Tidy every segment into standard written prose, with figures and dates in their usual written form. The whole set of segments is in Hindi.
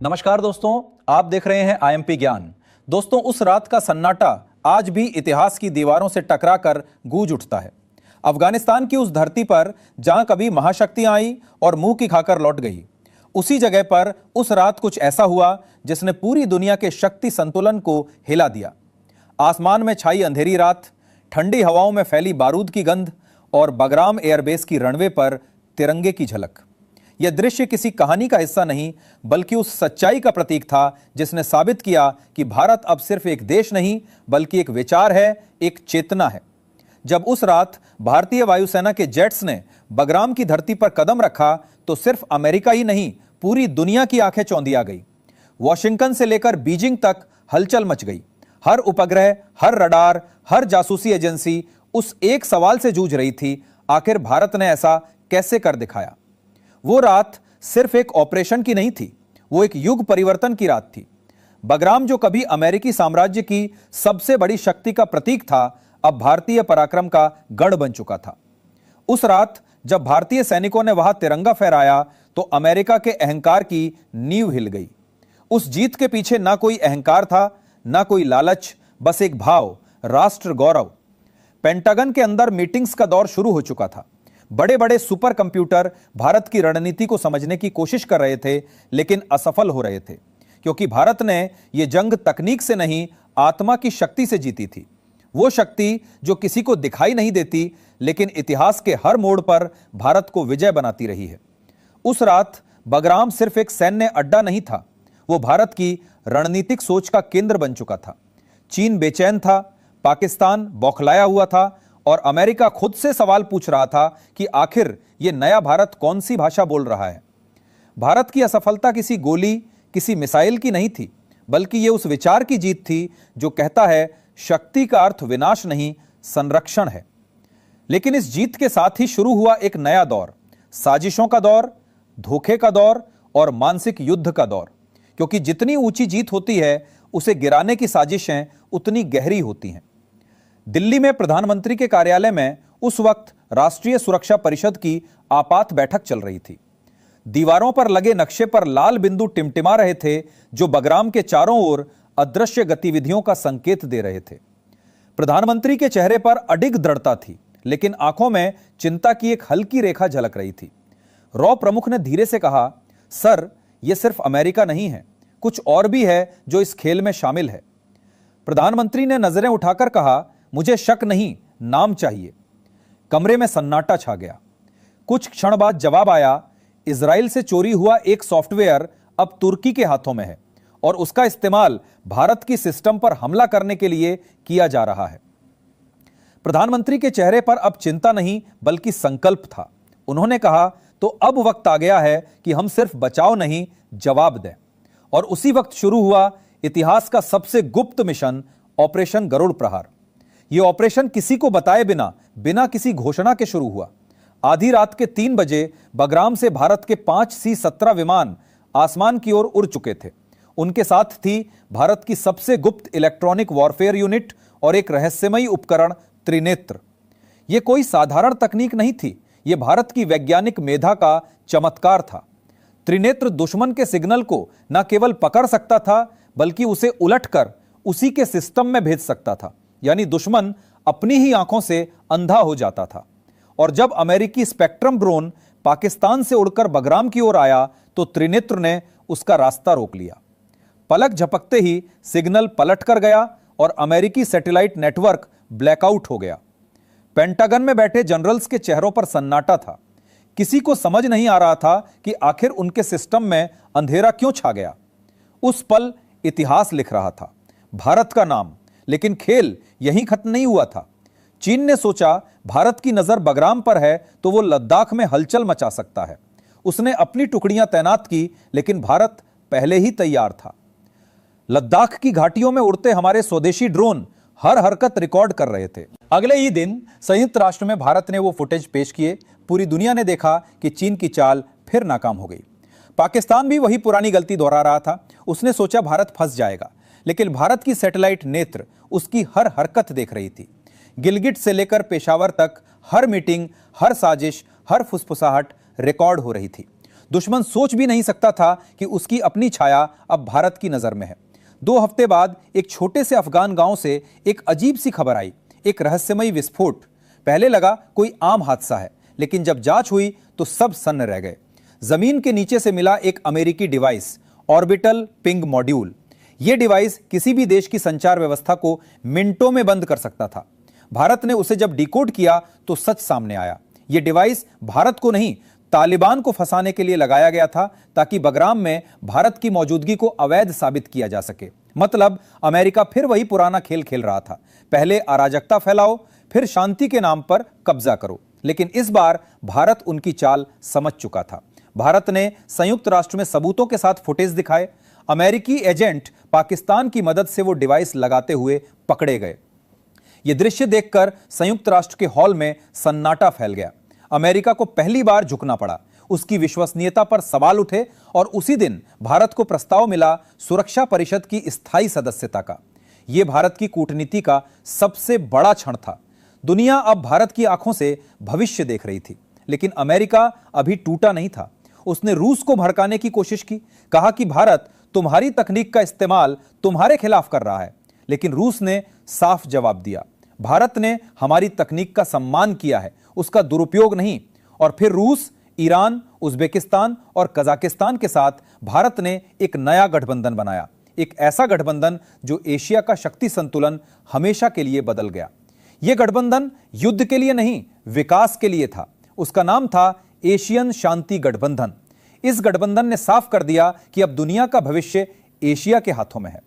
नमस्कार दोस्तों, आप देख रहे हैं आईएमपी ज्ञान। दोस्तों, उस रात का सन्नाटा आज भी इतिहास की दीवारों से टकराकर गूंज उठता है। अफगानिस्तान की उस धरती पर जहां कभी महाशक्तियां आई और मुंह की खाकर लौट गई, उसी जगह पर उस रात कुछ ऐसा हुआ जिसने पूरी दुनिया के शक्ति संतुलन को हिला दिया। आसमान में छाई अंधेरी रात, ठंडी हवाओं में फैली बारूद की गंध और बगराम एयरबेस की रनवे पर तिरंगे की झलक। यह दृश्य किसी कहानी का हिस्सा नहीं, बल्कि उस सच्चाई का प्रतीक था जिसने साबित किया कि भारत अब सिर्फ एक देश नहीं, बल्कि एक विचार है, एक चेतना है। जब उस रात भारतीय वायुसेना के जेट्स ने बगराम की धरती पर कदम रखा, तो सिर्फ अमेरिका ही नहीं, पूरी दुनिया की आंखें चौंधिया गई। वॉशिंगटन से लेकर बीजिंग तक हलचल मच गई। हर उपग्रह, हर रडार, हर जासूसी एजेंसी उस एक सवाल से जूझ रही थी, आखिर भारत ने ऐसा कैसे कर दिखाया। वो रात सिर्फ एक ऑपरेशन की नहीं थी, वो एक युग परिवर्तन की रात थी। बगराम, जो कभी अमेरिकी साम्राज्य की सबसे बड़ी शक्ति का प्रतीक था, अब भारतीय पराक्रम का गढ़ बन चुका था। उस रात जब भारतीय सैनिकों ने वहां तिरंगा फहराया, तो अमेरिका के अहंकार की नींव हिल गई। उस जीत के पीछे ना कोई अहंकार था, ना कोई लालच, बस एक भाव, राष्ट्र गौरव। पेंटागन के अंदर मीटिंग्स का दौर शुरू हो चुका था। बड़े बड़े सुपर कंप्यूटर भारत की रणनीति को समझने की कोशिश कर रहे थे, लेकिन असफल हो रहे थे, क्योंकि भारत ने यह जंग तकनीक से नहीं, आत्मा की शक्ति से जीती थी। वो शक्ति जो किसी को दिखाई नहीं देती, लेकिन इतिहास के हर मोड़ पर भारत को विजय बनाती रही है। उस रात बगराम सिर्फ एक सैन्य अड्डा नहीं था, वो भारत की रणनीतिक सोच का केंद्र बन चुका था। चीन बेचैन था, पाकिस्तान बौखलाया हुआ था, और अमेरिका खुद से सवाल पूछ रहा था कि आखिर यह नया भारत कौन सी भाषा बोल रहा है। भारत की असफलता किसी गोली, किसी मिसाइल की नहीं थी, बल्कि यह उस विचार की जीत थी जो कहता है शक्ति का अर्थ विनाश नहीं, संरक्षण है। लेकिन इस जीत के साथ ही शुरू हुआ एक नया दौर, साजिशों का दौर, धोखे का दौर और मानसिक युद्ध का दौर। क्योंकि जितनी ऊंची जीत होती है, उसे गिराने की साजिशें उतनी गहरी होती हैं। दिल्ली में प्रधानमंत्री के कार्यालय में उस वक्त राष्ट्रीय सुरक्षा परिषद की आपात बैठक चल रही थी। दीवारों पर लगे नक्शे पर लाल बिंदु टिमटिमा रहे थे, जो बगराम के चारों ओर अदृश्य गतिविधियों का संकेत दे रहे थे। प्रधानमंत्री के चेहरे पर अडिग दृढ़ता थी, लेकिन आंखों में चिंता की एक हल्की रेखा झलक रही थी। रॉ प्रमुख ने धीरे से कहा, सर, यह सिर्फ अमेरिका नहीं है, कुछ और भी है जो इस खेल में शामिल है। प्रधानमंत्री ने नजरें उठाकर कहा, मुझे शक नहीं, नाम चाहिए। कमरे में सन्नाटा छा गया। कुछ क्षण बाद जवाब आया, इजराइल से चोरी हुआ एक सॉफ्टवेयर अब तुर्की के हाथों में है और उसका इस्तेमाल भारत की सिस्टम पर हमला करने के लिए किया जा रहा है। प्रधानमंत्री के चेहरे पर अब चिंता नहीं, बल्कि संकल्प था। उन्होंने कहा, तो अब वक्त आ गया है कि हम सिर्फ बचाव नहीं, जवाब दें। और उसी वक्त शुरू हुआ इतिहास का सबसे गुप्त मिशन, ऑपरेशन गरुड़ प्रहार। यह ऑपरेशन किसी को बताए बिना किसी घोषणा के शुरू हुआ। आधी रात के 3 बजे बगराम से भारत के 5 C-17 विमान आसमान की ओर उड़ चुके थे। उनके साथ थी भारत की सबसे गुप्त इलेक्ट्रॉनिक वॉरफेयर यूनिट और एक रहस्यमयी उपकरण, त्रिनेत्र। यह कोई साधारण तकनीक नहीं थी, यह भारत की वैज्ञानिक मेधा का चमत्कार था। त्रिनेत्र दुश्मन के सिग्नल को न केवल पकड़ सकता था, बल्कि उसे उलटकर उसी के सिस्टम में भेज सकता था। यानी दुश्मन अपनी ही आंखों से अंधा हो जाता था। और जब अमेरिकी स्पेक्ट्रम ड्रोन पाकिस्तान से उड़कर बगराम की ओर आया, तो त्रिनेत्र ने उसका रास्ता रोक लिया। पलक झपकते ही सिग्नल पलट कर गया और अमेरिकी सैटेलाइट नेटवर्क ब्लैकआउट हो गया। पेंटागन में बैठे जनरल्स के चेहरों पर सन्नाटा था। किसी को समझ नहीं आ रहा था कि आखिर उनके सिस्टम में अंधेरा क्यों छा गया। उस पल इतिहास लिख रहा था, भारत का नाम। लेकिन खेल यहीं खत्म नहीं हुआ था। चीन ने सोचा, भारत की नजर बगराम पर है तो वो लद्दाख में हलचल मचा सकता है। उसने अपनी टुकड़ियां तैनात की, लेकिन भारत पहले ही तैयार था। लद्दाख की घाटियों में उड़ते हमारे स्वदेशी ड्रोन हर हरकत रिकॉर्ड कर रहे थे। अगले ही दिन संयुक्त राष्ट्र में भारत ने वो फुटेज पेश किए। पूरी दुनिया ने देखा कि चीन की चाल फिर नाकाम हो गई। पाकिस्तान भी वही पुरानी गलती दोहरा रहा था। उसने सोचा भारत फंस जाएगा, लेकिन भारत की सैटेलाइट नेत्र उसकी हर हरकत देख रही थी। गिलगिट से लेकर पेशावर तक हर मीटिंग, हर साजिश, हर फुसफुसाहट रिकॉर्ड हो रही थी। दुश्मन सोच भी नहीं सकता था कि उसकी अपनी छाया अब भारत की नजर में है। 2 हफ्ते बाद एक छोटे से अफगान गांव से एक अजीब सी खबर आई, एक रहस्यमयी विस्फोट। पहले लगा कोई आम हादसा है, लेकिन जब जांच हुई तो सब सन्न रह गए। जमीन के नीचे से मिला एक अमेरिकी डिवाइस, ऑर्बिटल पिंग मॉड्यूल। यह डिवाइस किसी भी देश की संचार व्यवस्था को मिनटों में बंद कर सकता था। भारत ने उसे जब डिकोड किया तो सच सामने आया। यह डिवाइस भारत को नहीं, तालिबान को फंसाने के लिए लगाया गया था, ताकि बगराम में भारत की मौजूदगी को अवैध साबित किया जा सके। मतलब अमेरिका फिर वही पुराना खेल खेल रहा था, पहले अराजकता फैलाओ, फिर शांति के नाम पर कब्जा करो। लेकिन इस बार भारत उनकी चाल समझ चुका था। भारत ने संयुक्त राष्ट्र में सबूतों के साथ फुटेज दिखाए। अमेरिकी एजेंट पाकिस्तान की मदद से वो डिवाइस लगाते हुए पकड़े गए। यह दृश्य देखकर संयुक्त राष्ट्र के हॉल में सन्नाटा फैल गया। अमेरिका को पहली बार झुकना पड़ा, उसकी विश्वसनीयता पर सवाल उठे और उसी दिन भारत को प्रस्ताव मिला सुरक्षा परिषद की स्थायी सदस्यता का। यह भारत की कूटनीति का सबसे बड़ा क्षण था। दुनिया अब भारत की आंखों से भविष्य देख रही थी, लेकिन अमेरिका अभी टूटा नहीं था। उसने रूस को भड़काने की कोशिश की, कहा कि भारत तुम्हारी तकनीक का इस्तेमाल तुम्हारे खिलाफ कर रहा है। लेकिन रूस ने साफ जवाब दिया, भारत ने हमारी तकनीक का सम्मान किया है, उसका दुरुपयोग नहीं। और फिर रूस, ईरान, उज्बेकिस्तान और कजाकिस्तान के साथ भारत ने एक नया गठबंधन बनाया, एक ऐसा गठबंधन जो एशिया का शक्ति संतुलन हमेशा के लिए बदल गया। यह गठबंधन युद्ध के लिए नहीं, विकास के लिए था। उसका नाम था एशियन शांति गठबंधन। इस गठबंधन ने साफ कर दिया कि अब दुनिया का भविष्य एशिया के हाथों में है।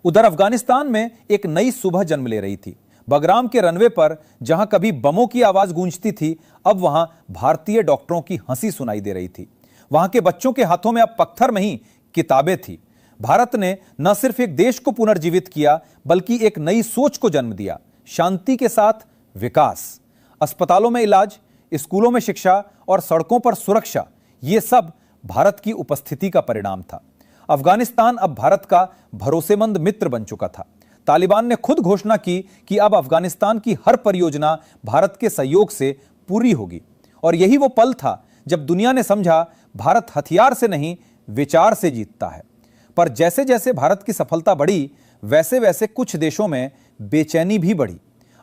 उधर अफगानिस्तान में एक नई सुबह जन्म ले रही थी। बगराम के रनवे पर जहां कभी बमों की आवाज गूंजती थी, अब वहां भारतीय डॉक्टरों की हंसी सुनाई दे रही थी। वहां के बच्चों के हाथों में अब पत्थर नहीं, किताबें थी। भारत ने न सिर्फ एक देश को पुनर्जीवित किया, बल्कि एक नई सोच को जन्म दिया, शांति के साथ विकास। अस्पतालों में इलाज, स्कूलों में शिक्षा और सड़कों पर सुरक्षा, ये सब भारत की उपस्थिति का परिणाम था। अफगानिस्तान अब भारत का भरोसेमंद मित्र बन चुका था। तालिबान ने खुद घोषणा की कि अब अफगानिस्तान की हर परियोजना भारत के सहयोग से पूरी होगी। और यही वो पल था जब दुनिया ने समझा भारत हथियार से नहीं, विचार से जीतता है। पर जैसे जैसे भारत की सफलता बढ़ी, वैसे वैसे कुछ देशों में बेचैनी भी बढ़ी।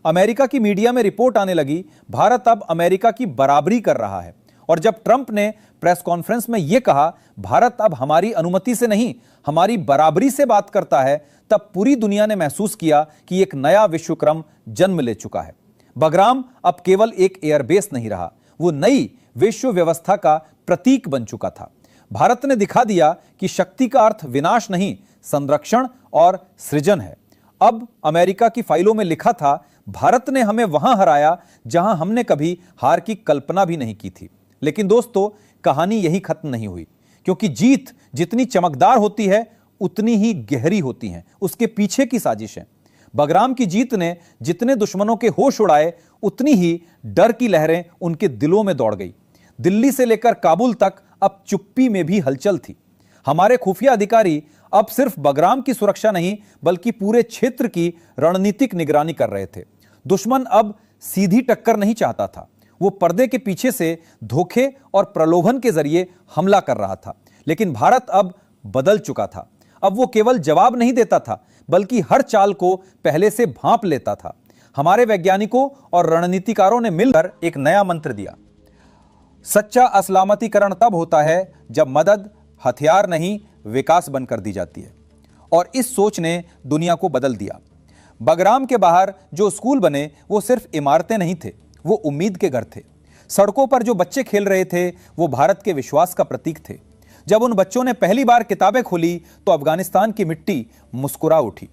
अमेरिका की मीडिया में रिपोर्ट आने लगी, भारत अब अमेरिका की बराबरी कर रहा है। और जब ट्रंप ने प्रेस कॉन्फ्रेंस में यह कहा, भारत अब हमारी अनुमति से नहीं, हमारी बराबरी से बात करता है, तब पूरी दुनिया ने महसूस किया कि एक नया विश्वक्रम जन्म ले चुका है। बगराम अब केवल एक एयरबेस नहीं रहा, वो नई विश्व व्यवस्था का प्रतीक बन चुका था। भारत ने दिखा दिया कि शक्ति का अर्थ विनाश नहीं, संरक्षण और सृजन है। अब अमेरिका की फाइलों में लिखा था, भारत ने हमें वहां हराया जहां हमने कभी हार की कल्पना भी नहीं की थी। लेकिन दोस्तों, कहानी यही खत्म नहीं हुई, क्योंकि जीत जितनी चमकदार होती है, उतनी ही गहरी होती है उसके पीछे की साजिशें। बगराम की जीत ने जितने दुश्मनों के होश उड़ाए, उतनी ही डर की लहरें उनके दिलों में दौड़ गई। दिल्ली से लेकर काबुल तक अब चुप्पी में भी हलचल थी। हमारे खुफिया अधिकारी अब सिर्फ बगराम की सुरक्षा नहीं, बल्कि पूरे क्षेत्र की रणनीतिक निगरानी कर रहे थे। दुश्मन अब सीधी टक्कर नहीं चाहता था, वो पर्दे के पीछे से धोखे और प्रलोभन के जरिए हमला कर रहा था। लेकिन भारत अब बदल चुका था। अब वो केवल जवाब नहीं देता था, बल्कि हर चाल को पहले से भांप लेता था। हमारे वैज्ञानिकों और रणनीतिकारों ने मिलकर एक नया मंत्र दिया, सच्चा असलामतीकरण तब होता है जब मदद हथियार नहीं, विकास बनकर दी जाती है। और इस सोच ने दुनिया को बदल दिया। बगराम के बाहर जो स्कूल बने, वो सिर्फ इमारतें नहीं थे, वो उम्मीद के घर थे। सड़कों पर जो बच्चे खेल रहे थे, वो भारत के विश्वास का प्रतीक थे। जब उन बच्चों ने पहली बार किताबें खोली, तो अफगानिस्तान की मिट्टी मुस्कुरा उठी।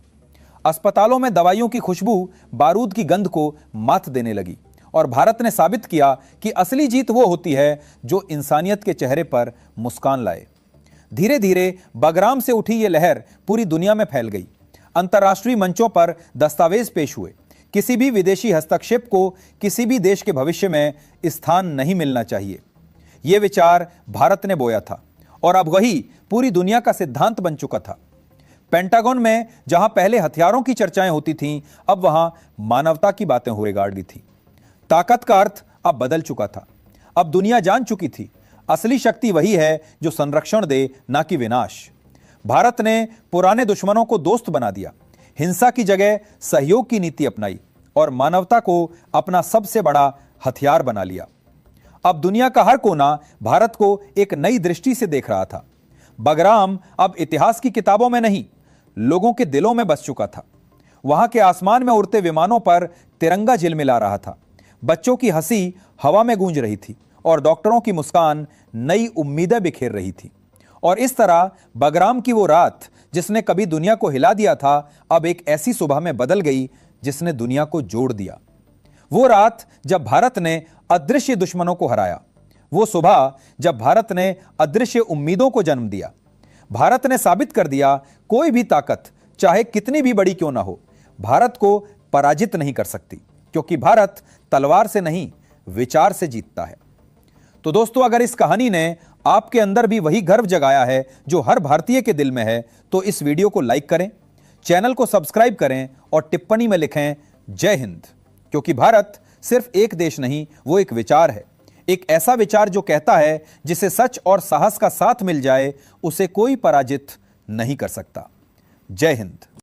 अस्पतालों में दवाइयों की खुशबू बारूद की गंध को मात देने लगी। और भारत ने साबित किया कि असली जीत वो होती है जो इंसानियत के चेहरे पर मुस्कान लाए। धीरे धीरे बगराम से उठी ये लहर पूरी दुनिया में फैल गई। अंतर्राष्ट्रीय मंचों पर दस्तावेज पेश हुए। किसी भी विदेशी हस्तक्षेप को किसी भी देश के भविष्य में स्थान नहीं मिलना चाहिए। यह विचार भारत ने बोया था और अब वही पूरी दुनिया का सिद्धांत बन चुका था। पेंटागन में जहां पहले हथियारों की चर्चाएं होती थीं, अब वहां मानवता की बातें हुए गाड़ दी थी। ताकत का अर्थ अब बदल चुका था। अब दुनिया जान चुकी थी, असली शक्ति वही है जो संरक्षण दे, ना कि विनाश। भारत ने पुराने दुश्मनों को दोस्त बना दिया, हिंसा की जगह सहयोग की नीति अपनाई और मानवता को अपना सबसे बड़ा हथियार बना लिया। अब दुनिया का हर कोना भारत को एक नई दृष्टि से देख रहा था। बगराम अब इतिहास की किताबों में नहीं, लोगों के दिलों में बस चुका था। वहां के आसमान में उड़ते विमानों पर तिरंगा झिलमिला रहा था, बच्चों की हंसी हवा में गूंज रही थी और डॉक्टरों की मुस्कान नई उम्मीदें बिखेर रही थी। और इस तरह बगराम की वो रात जिसने कभी दुनिया को हिला दिया था, अब एक ऐसी सुबह में बदल गई जिसने दुनिया को जोड़ दिया। वो रात जब भारत ने अदृश्य दुश्मनों को हराया, वो सुबह जब भारत ने अदृश्य उम्मीदों को जन्म दिया। भारत ने साबित कर दिया, कोई भी ताकत चाहे कितनी भी बड़ी क्यों ना हो, भारत को पराजित नहीं कर सकती, क्योंकि भारत तलवार से नहीं, विचार से जीतता है। तो दोस्तों, अगर इस कहानी ने आपके अंदर भी वही गर्व जगाया है जो हर भारतीय के दिल में है, तो इस वीडियो को लाइक करें, चैनल को सब्सक्राइब करें और टिप्पणी में लिखें जय हिंद। क्योंकि भारत सिर्फ एक देश नहीं, वो एक विचार है, एक ऐसा विचार जो कहता है जिसे सच और साहस का साथ मिल जाए, उसे कोई पराजित नहीं कर सकता। जय हिंद।